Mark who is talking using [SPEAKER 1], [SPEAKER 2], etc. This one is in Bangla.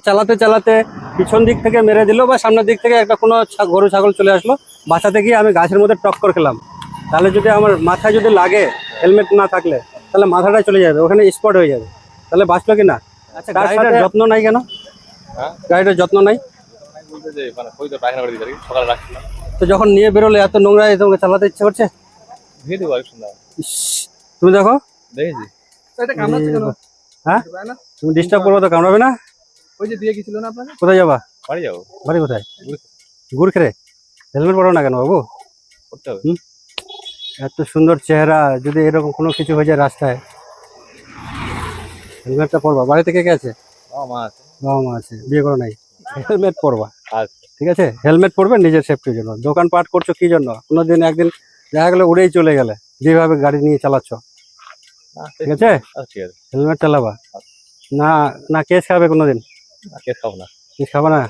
[SPEAKER 1] চালাতে চালাতে পিছন দিক থেকে মেরে দিল বা সামনের দিক থেকে একটা কোনো গরু ছাগল চলে আসলো, বাঁচাতে গিয়ে আমি গাছের মধ্যে টক্কর খেলাম, তাহলে যদি আমার মাথায় যদি লাগে হেলমেট না থাকলে তাহলে মাথাটাই চলে যাবে, ওখানে স্পট হয়ে যাবে, তাহলে বাঁচলো কি না? আচ্ছা, গাড়িটার যত্ন নাই কেন? গাড়িটার যত্ন নাই তো যখন নিয়ে বেরোলে এত নোংরা তোমাকে চালাতে ইচ্ছে করছে? ইস, তুমি দেখো হ্যাঁ, তুমি ডিস্টার্ব করবো তো কামড়াবে না?
[SPEAKER 2] ওই যে দিয়ে গেছিল না আপনাকে?
[SPEAKER 1] কোথায় যাবা?
[SPEAKER 2] বাড়ি যাবো।
[SPEAKER 1] বাড়ি কোথায়? গুড়খেরে। হেলমেট পরো না কেন বাবু?
[SPEAKER 2] করতে হবে।
[SPEAKER 1] এত সুন্দর চেহারা, যদি এরকম কোনো কিছু হয়ে যায় রাস্তায়, হেলমেটটা পরবা। বাড়িতে কে কে আছে? বাবা মা আছে, বিয়ে করো নাই? হেলমেট পরবা, ঠিক আছে? হেলমেট পরবে নিজের সেফটির জন্য। দোকান পাট করছো কি জন্য? কোনোদিন একদিন দেখা গেলে উড়েই চলে গেলে, যেভাবে গাড়ি নিয়ে চালাচ্ছ, ঠিক আছে? হেলমেট চালাবা না, না কেস খাবে কোনোদিন?
[SPEAKER 2] কেস খাবো না।
[SPEAKER 1] কেস খাবা না?